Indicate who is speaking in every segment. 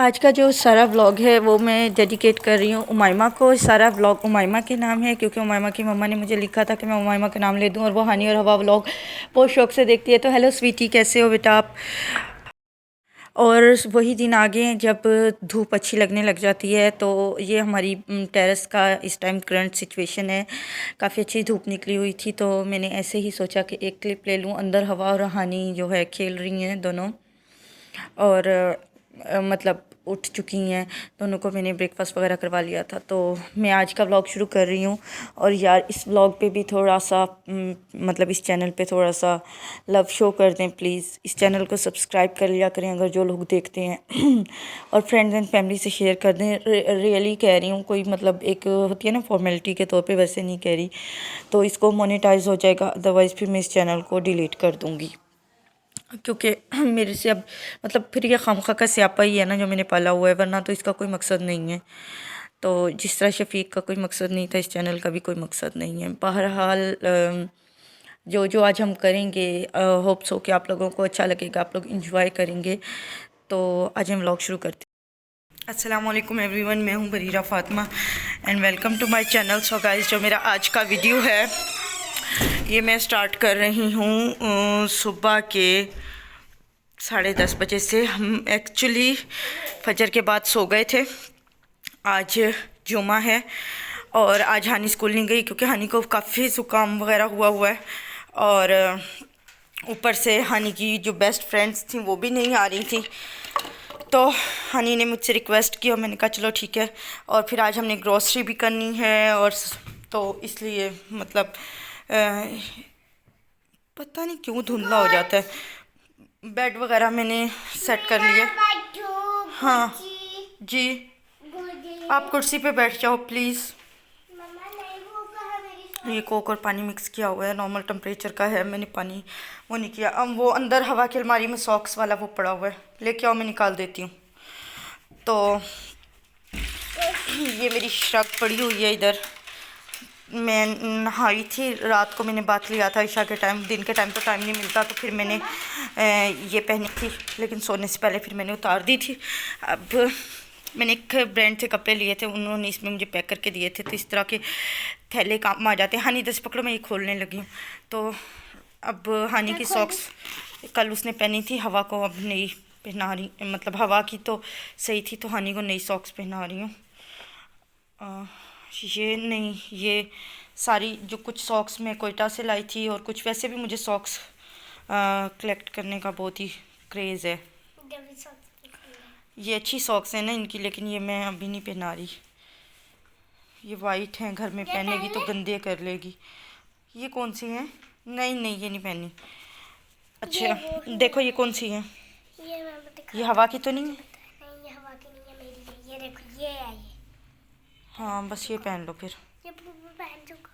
Speaker 1: आज का जो सारा व्लॉग है वो मैं डेडिकेट कर रही हूँ उमाइमा को। सारा व्लॉग उमाइमा के नाम है क्योंकि उमाइमा की मम्मा ने मुझे लिखा था कि मैं उमाइमा का नाम ले दूँ, और वो हानी और हवा व्लॉग बहुत शौक से देखती है। तो हेलो स्वीटी, कैसे हो बेटा आप? और वही दिन आ गए हैं जब धूप अच्छी लगने लग जाती है। तो ये हमारी टेरेस का इस टाइम करंट सिचुएशन है। काफ़ी अच्छी धूप निकली हुई थी, तो मैंने ऐसे ही सोचा कि एक क्लिप ले लूँ। अंदर हवा और हानी जो है खेल रही हैं दोनों, और मतलब उठ चुकी हैं। दोनों को मैंने ब्रेकफास्ट वगैरह करवा लिया था। तो मैं आज का व्लॉग शुरू कर रही हूँ। और यार इस व्लॉग पे भी थोड़ा सा मतलब इस चैनल पे थोड़ा सा लव शो कर दें प्लीज़। इस चैनल को सब्सक्राइब कर लिया करें अगर जो लोग देखते हैं और फ्रेंड्स एंड फैमिली से शेयर कर दें। रियली कह रही हूँ, कोई मतलब एक होती है ना फॉर्मेलिटी के तौर पे, वैसे नहीं कह रही। तो इसको मोनेटाइज हो जाएगा, अदरवाइज़ फिर मैं इस चैनल को डिलीट कर दूँगी, क्योंकि मेरे से अब मतलब फिर ये खामखा का स्यापा ही है ना जो मैंने पाला हुआ है, वरना तो इसका कोई मकसद नहीं है। तो जिस तरह शफीक का कोई मकसद नहीं था, इस चैनल का भी कोई मकसद नहीं है। बहरहाल जो जो आज हम करेंगे, होप्स हो कि आप लोगों को अच्छा लगेगा, आप लोग इंजॉय करेंगे। तो आज हम व्लॉग शुरू करते हैं। अस्सलाम वालेकुम एवरीवन, मैं हूँ Barira Fatima and welcome to my channel. So guys, जो मेरा आज का वीडियो है ये मैं स्टार्ट कर रही हूँ सुबह के 10:30 बजे से। हम एक्चुअली फजर के बाद सो गए थे। आज जुमा है और आज हानी स्कूल नहीं गई क्योंकि हानी को काफ़ी ज़ुकाम वगैरह हुआ है। और ऊपर से हानी की जो बेस्ट फ्रेंड्स थी वो भी नहीं आ रही थी। तो हानी ने मुझसे रिक्वेस्ट की और मैंने कहा चलो ठीक है। और फिर आज हमने ग्रॉसरी भी करनी है, और तो इसलिए मतलब पता नहीं क्यों धुंधला हो जाता है। बेड वगैरह मैंने सेट कर लिया। हाँ जी, आप कुर्सी पे बैठ जाओ प्लीज़। ये कोक और पानी मिक्स किया हुआ है, नॉर्मल टेम्परेचर का है। मैंने पानी वो नहीं किया। अब वो अंदर हवा की अलमारी में सॉक्स वाला वो पड़ा हुआ है, लेके आओ, मैं निकाल देती हूँ। तो ये मेरी श्रग पड़ी हुई है इधर। मैं नहाई थी रात को, मैंने बात लिया था ईशा के टाइम। दिन के टाइम तो टाइम नहीं मिलता, तो फिर मैंने ये पहनी थी, लेकिन सोने से पहले फिर मैंने उतार दी थी। अब मैंने एक ब्रांड से कपड़े लिए थे, उन्होंने इसमें मुझे पैक करके दिए थे। तो इस तरह के थैले काम आ जाते हैं। हानी दस पकड़ो, मैं ये खोलने लगी हूँ। तो अब हानी की सॉक्स कल उसने पहनी थी, हवा को अब नई पहना रही, मतलब हवा की तो सही थी, तो हानी को नई सॉक्स पहना रही हूँ। ये नहीं, ये सारी जो कुछ सॉक्स मैं कोयटा से लाई थी, और कुछ वैसे भी मुझे सॉक्स कलेक्ट करने का बहुत ही क्रेज़ है। ये अच्छी सॉक्स हैं ना इनकी, लेकिन ये मैं अभी नहीं पहना रही। ये वाइट हैं, घर में पहनेगी तो गंदे कर लेगी। ये कौन सी हैं? नहीं नहीं, ये नहीं पहनी। अच्छा देखो ये कौन सी है? ये हवा की तो नहीं है?
Speaker 2: नहीं, ये हवा की नहीं है, मेरी है। ये देखो, ये है ये।
Speaker 1: हाँ बस ये पहन लो फिर।
Speaker 2: ये पहन चुका।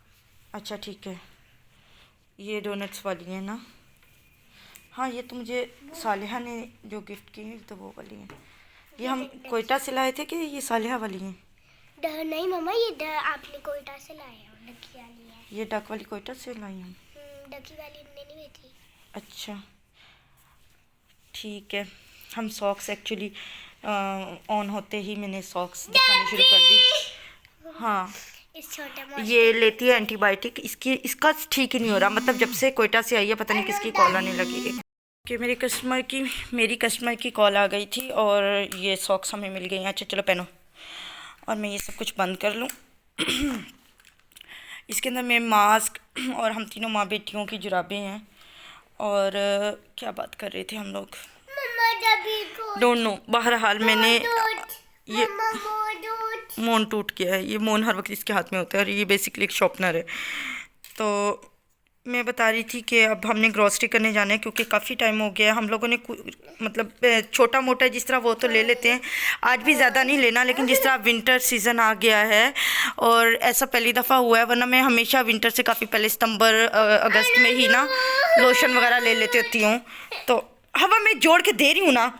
Speaker 1: अच्छा ठीक है। ये डोनट्स वाली है ना? हाँ ये तो मुझे सालिहा ने जो गिफ्ट की है तो वो वाली है। ये हम कोयटा से लाए थे कि ये सालिहा वाली हैं?
Speaker 2: नहीं मम्मा, ये आपने कोयटा से लाए हैं, डकी वाली है।
Speaker 1: ये डक वाली कोयटा से लाई हम।
Speaker 2: डकी वाली हमने नहीं बेची।
Speaker 1: अच्छा ठीक है। हम सॉक्स एक्चुअली ऑन होते ही मैंने सॉक्स दिखानी शुरू कर दी। हाँ
Speaker 2: इस छोटे
Speaker 1: ये लेती है एंटीबायोटिक, इसका ठीक ही नहीं हो रहा। मतलब जब से कोयटा से आई है पता नहीं किसकी कॉल आने लगी है कि मेरी कस्टमर की कॉल आ गई थी, और ये सॉक्स हमें मिल गई हैं। अच्छा चलो पहनो, और मैं ये सब कुछ बंद कर लूँ। इसके अंदर मैं मास्क और हम तीनों माँ बेटियों की जुराबें हैं। और क्या बात कर रहे थे हम लोग, डोंट नो। बहरहाल मैंने ये मोन टूट गया है। ये मोन हर वक्त इसके हाथ में होता है, और ये बेसिकली एक शॉर्पनर है। तो मैं बता रही थी कि अब हमने ग्रॉसरी करने जाना है क्योंकि काफ़ी टाइम हो गया है। हम लोगों ने मतलब छोटा मोटा जिस तरह वो तो ले लेते हैं, आज भी ज़्यादा नहीं लेना, लेकिन जिस तरह विंटर सीज़न आ गया है और ऐसा पहली दफ़ा हुआ है, वरना मैं हमेशा विंटर से काफ़ी पहले सितंबर अगस्त में ही ना लोशन वगैरह ले लेती होती हूँ। तो हवा में जोड़ के दे रही हूँ ना,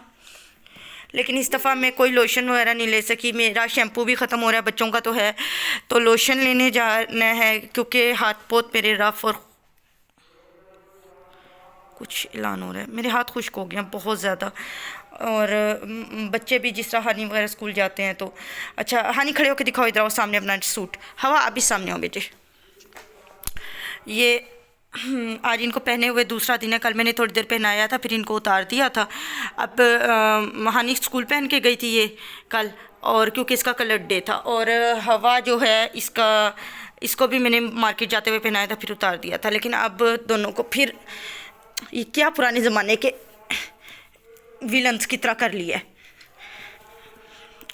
Speaker 1: लेकिन इस दफ़ा मैं कोई लोशन वगैरह नहीं ले सकी। मेरा शैम्पू भी ख़त्म हो रहा है, बच्चों का तो है, तो लोशन लेने जाना है क्योंकि हाथ बहुत मेरे रफ़ और कुछ ऐलान हो रहा है, मेरे हाथ खुश्क हो गए बहुत ज़्यादा। और बच्चे भी जिस तरह हनी वगैरह स्कूल जाते हैं तो अच्छा। हनी खड़े होकर दिखाओ इधर आओ सामने अपना सूट। हवा आप भी सामने हो बेटे। ये आज इनको पहने हुए दूसरा दिन है। कल मैंने थोड़ी देर पहनाया था फिर इनको उतार दिया था। अब हानि स्कूल पहन के गई थी ये कल, और क्योंकि इसका कलर डे था। और हवा जो है इसको भी मैंने मार्केट जाते हुए पहनाया था फिर उतार दिया था। लेकिन अब दोनों को फिर ये क्या पुराने ज़माने के विलन्स की तरह कर लिया है।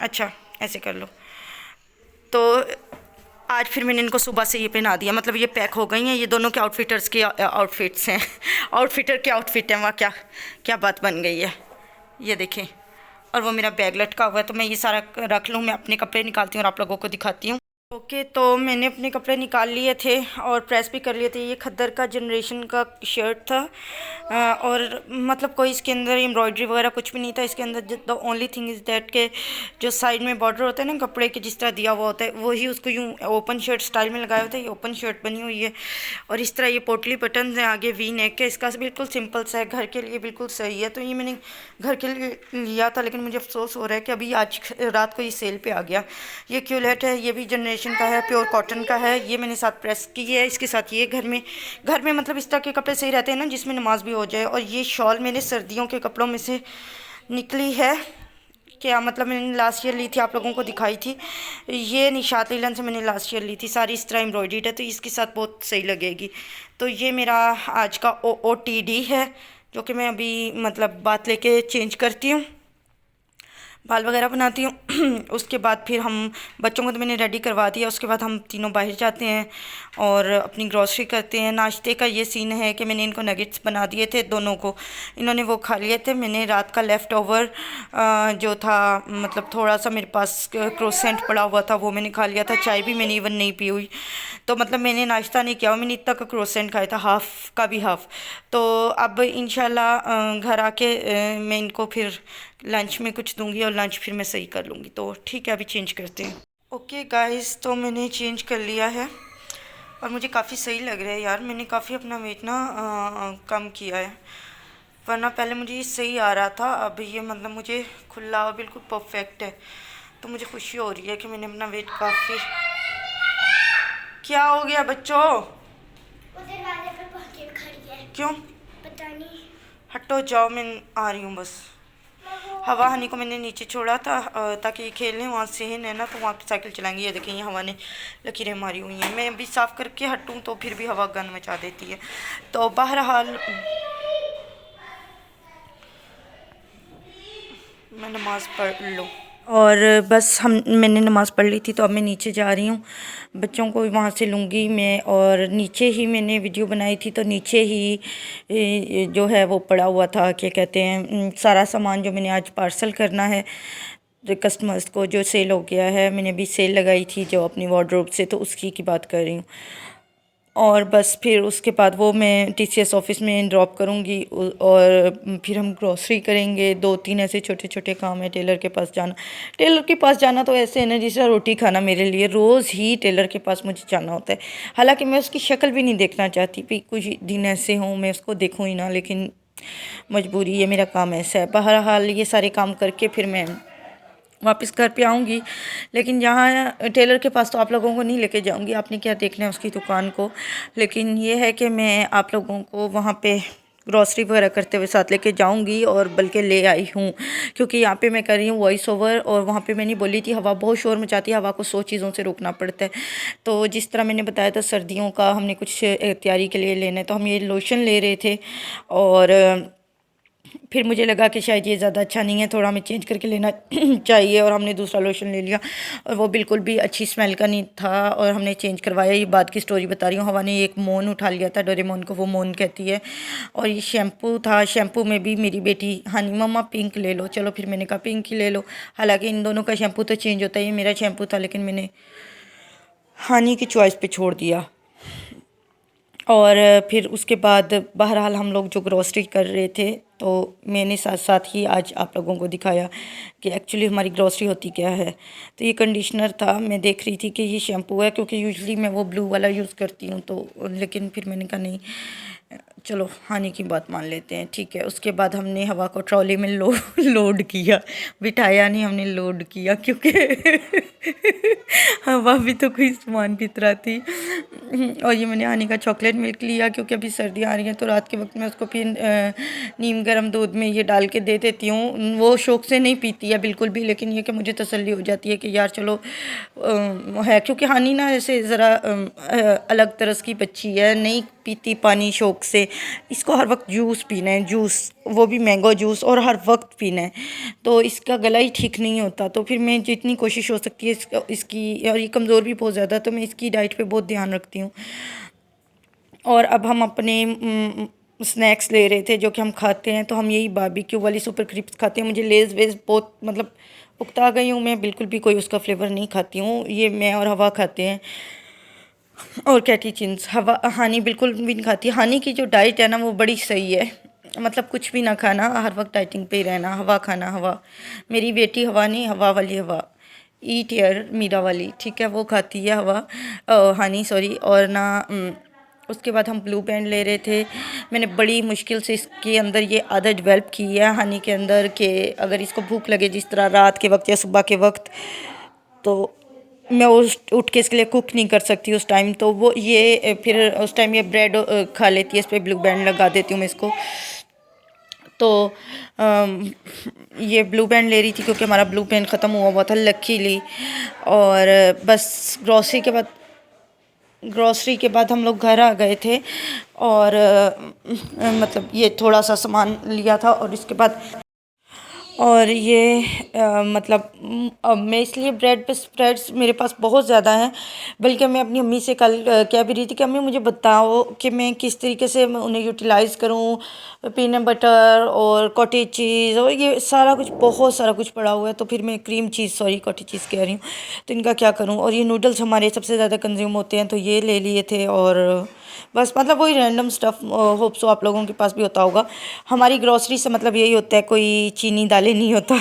Speaker 1: अच्छा ऐसे कर लो। तो आज फिर मैंने इनको सुबह से ये पहना दिया, मतलब ये पैक हो गई हैं। ये दोनों के आउटफिटर्स के आउटफिट्स हैं आउटफिटर के आउटफिट हैं। वहाँ क्या क्या बात बन गई है ये देखें। और वो मेरा बैग लटका हुआ है तो मैं ये सारा रख लूँ। मैं अपने कपड़े निकालती हूँ और आप लोगों को दिखाती हूँ। ओके तो मैंने अपने कपड़े निकाल लिए थे और प्रेस भी कर लिए थे। ये खद्दर का जनरेशन का शर्ट था और मतलब कोई इसके अंदर एम्ब्रॉयडरी वगैरह कुछ भी नहीं था। इसके अंदर the only thing is that के जो साइड में बॉर्डर होता है ना कपड़े के जिस तरह दिया हुआ होता है वही उसको यूँ ओपन शर्ट स्टाइल में लगाया होता है। ये ओपन शर्ट बनी हुई है और इस तरह ये पोटली बटन है आगे वी नेक के। इसका बिल्कुल सिंपल सा है, घर के लिए बिल्कुल सही है। तो ये मैंने घर के लिए लिया था लेकिन मुझे अफसोस हो रहा है कि अभी आज रात को ये सेल पे आ गया। ये क्यूलेट है, ये भी जनरेशन का है, प्योर कॉटन का है। ये मैंने साथ प्रेस की है। इसके साथ ये घर में मतलब इस तरह के कपड़े सही रहते हैं ना जिसमें नमाज भी हो जाए। और ये शॉल मैंने सर्दियों के कपड़ों में से निकली है। क्या मतलब मैंने लास्ट ईयर ली थी, आप लोगों को दिखाई थी। ये निशात लीलन से मैंने लास्ट ईयर ली थी। सारी इस तरह एम्ब्रॉयडर्ड है तो इसके साथ बहुत सही लगेगी। तो ये मेरा आज का OOTD है जो कि मैं अभी मतलब बात लेके चेंज करती हूँ, बाल वगैरह बनाती हूँ। उसके बाद फिर हम बच्चों को तो मैंने रेडी करवा दिया। उसके बाद हम तीनों बाहर जाते हैं और अपनी ग्रॉसरी करते हैं। नाश्ते का ये सीन है कि मैंने इनको नगेट्स बना दिए थे दोनों को, इन्होंने वो खा लिए थे। मैंने रात का लेफ़्ट ओवर जो था मतलब थोड़ा सा मेरे पास क्रोसेंट पड़ा हुआ था वो मैंने खा लिया था। चाय भी मैंने इवन नहीं पी हुई। तो मतलब मैंने नाश्ता नहीं किया, मैंने इतना का क्रोसेंट खाया था, हाफ़ का भी हाफ़। तो अब इंशाल्लाह घर आके मैं इनको फिर लंच में कुछ दूंगी और लंच फिर मैं सही कर लूँगी। तो ठीक है अभी चेंज करते हैं। ओके गाइस तो मैंने चेंज कर लिया है और मुझे काफ़ी सही लग रहा है यार। मैंने काफ़ी अपना वेट ना कम किया है, वरना पहले मुझे ये सही आ रहा था। अब ये मतलब मुझे खुला और बिल्कुल परफेक्ट है। तो मुझे खुशी हो रही है कि मैंने अपना वेट काफ़ी। क्या हो गया बच्चों?
Speaker 2: वो दरवाजे पे पॉकेट खड़ी है।
Speaker 1: क्यों?
Speaker 2: पता नहीं।
Speaker 1: हटो जाओ, मैं आ रही हूँ बस। हवा हनी को मैंने नीचे छोड़ा था ताकि ये खेलें, वहाँ सहन है ना तो वहाँ पे साइकिल चलाएंगे। ये देखें ये हवा ने लकीरें मारी हुई हैं। मैं अभी साफ़ करके हटूँ तो फिर भी हवा गन मचा देती है। तो बहरहाल मैं नमाज़ पढ़ लूँ और बस मैंने नमाज़ पढ़ ली थी तो अब मैं नीचे जा रही हूँ। बच्चों को वहाँ से लूँगी मैं। और नीचे ही मैंने वीडियो बनाई थी तो नीचे ही जो है वो पड़ा हुआ था, क्या कहते हैं, सारा सामान जो मैंने आज पार्सल करना है कस्टमर्स को, जो सेल हो गया है। मैंने अभी सेल लगाई थी जो अपनी वार्डरोब से, तो उसकी की बात कर रही हूँ। और बस फिर उसके बाद वो मैं TCS ऑफ़िस में ड्रॉप करूँगी और फिर हम ग्रॉसरी करेंगे। 2-3 ऐसे छोटे छोटे काम है। टेलर के पास जाना, टेलर के पास जाना तो ऐसे है ना जैसे रोटी खाना मेरे लिए। रोज़ ही टेलर के पास मुझे जाना होता है। हालांकि मैं उसकी शक्ल भी नहीं देखना चाहती, भी कुछ दिन ऐसे हों मैं उसको देखूँ ही ना, लेकिन मजबूरी है, मेरा काम ऐसा है। बहरहाल ये सारे काम करके फिर मैं वापस घर पे आऊँगी। लेकिन यहाँ टेलर के पास तो आप लोगों को नहीं लेके जाऊँगी, आपने क्या देखना है उसकी दुकान को। लेकिन ये है कि मैं आप लोगों को वहाँ पे ग्रॉसरी वगैरह करते हुए साथ लेके जाऊँगी, और बल्कि ले आई हूँ क्योंकि यहाँ पे मैं कर रही हूँ वॉइस ओवर। और वहाँ पे मैंने बोली थी हवा बहुत शोर मचाती है, हवा को 100 चीज़ों से रोकना पड़ता है। तो जिस तरह मैंने बताया था सर्दियों का हमने कुछ तैयारी के लिए लेना है, तो हम ये लोशन ले रहे थे और फिर मुझे लगा कि शायद ये ज़्यादा अच्छा नहीं है, थोड़ा हमें चेंज करके लेना चाहिए। और हमने दूसरा लोशन ले लिया और वो बिल्कुल भी अच्छी स्मेल का नहीं था और हमने चेंज करवाया। ये बात की स्टोरी बता रही हूँ। हवा ने एक मोन उठा लिया था, डोरेमोन को वो मोन कहती है। और ये शैम्पू था, शैम्पू में भी मेरी बेटी हनी मम्मा पिंक ले लो, चलो फिर मैंने कहा पिंक ही ले लो। हालांकि इन दोनों का शैम्पू तो चेंज होता है, ये मेरा शैम्पू था लेकिन मैंने हनी की चॉइस पर छोड़ दिया। और फिर उसके बाद बहरहाल हम लोग जो ग्रॉसरी कर रहे थे तो मैंने साथ साथ ही आज आप लोगों को दिखाया कि एक्चुअली हमारी ग्रॉसरी होती क्या है। तो ये कंडीशनर था, मैं देख रही थी कि ये शैम्पू है क्योंकि यूजुअली मैं वो ब्लू वाला यूज़ करती हूँ, तो लेकिन फिर मैंने कहा नहीं चलो हानि की बात मान लेते हैं, ठीक है। उसके बाद हमने हवा को ट्रॉली में लोड किया, बिठाया नहीं, हमने लोड किया, क्योंकि हवा भी तो कोई सामान की तरह थी। और ये मैंने हानि का चॉकलेट मिल्क लिया, क्योंकि अभी सर्दियाँ आ रही हैं, तो रात के वक्त में उसको फिर नीम गर्म दूध में ये डाल के दे देती हूँ। वो शौक़ से नहीं पीती है बिल्कुल भी, लेकिन ये कि मुझे तसल्ली हो जाती है कि यार चलो है, क्योंकि हानि ना ऐसे ज़रा अलग तरह की बच्ची है, नहीं पीती पानी शौक़ से। इसको हर वक्त जूस पीना है, जूस, वो भी मैंगो जूस, और हर वक्त पीना है, तो इसका गला ही ठीक नहीं होता। तो फिर मैं जितनी कोशिश हो सकती है इसकी, और ये कमज़ोर भी बहुत ज़्यादा, तो मैं इसकी डाइट पे बहुत ध्यान रखती हूँ। और अब हम अपने स्नैक्स ले रहे थे जो कि हम खाते हैं, तो हम यही बारबेक्यू वाली सुपर क्रिप्स खाते हैं। मुझे लेज़ वेज़ बहुत मतलब उकता गई हूँ मैं, बिल्कुल भी कोई उसका फ्लेवर नहीं खाती हूँ। ये मैं और हवा खाते हैं, और कैटी चिंस। हवा हानि बिल्कुल भी नहीं खाती। हानि की जो डाइट है ना वो बड़ी सही है, मतलब कुछ भी ना खाना, हर वक्त डाइटिंग पे ही रहना, हवा खाना। हवा मेरी बेटी हवा नहीं, हवा वाली हवा, ईट एयर मीरा वाली, ठीक है, वो खाती है हवा, हानि सॉरी। और ना उसके बाद हम ब्लू बैंड ले रहे थे। मैंने बड़ी मुश्किल से इसके अंदर ये आदत डेवलप की है हानि के अंदर, कि अगर इसको भूख लगे जिस तरह रात के वक्त या सुबह के वक्त, तो मैं उठ के इसके लिए कुक नहीं कर सकती उस टाइम, तो वो ये फिर उस टाइम ये ब्रेड खा लेती है, इस पर ब्लू बैंड लगा देती हूँ मैं इसको। तो ये ब्लू बैंड ले रही थी क्योंकि हमारा ब्लू बैंड ख़त्म हुआ था लकीली। और बस ग्रॉसरी के बाद हम लोग घर आ गए थे, और मतलब ये थोड़ा सा सामान लिया था, और इसके बाद और ये मतलब अब मैं इसलिए ब्रेड्स मेरे पास बहुत ज़्यादा हैं, बल्कि मैं अपनी अम्मी से कल कह भी रही थी कि अम्मी मुझे बताओ कि मैं किस तरीके से उन्हें यूटिलाइज़ करूँ। पीनट बटर और कॉटेज चीज़ और ये सारा कुछ, बहुत सारा कुछ पड़ा हुआ है। तो फिर मैं क्रीम चीज़, सॉरी कॉटेज चीज़ कह रही हूँ, तो इनका क्या करूँ। और ये नूडल्स हमारे सबसे ज़्यादा कंज्यूम होते हैं, तो ये ले लिए थे। और बस मतलब वही रैंडम स्टफ़, होप सो आप लोगों के पास भी होता होगा। हमारी ग्रॉसरी से मतलब यही होता है, कोई चीनी दालें नहीं होता।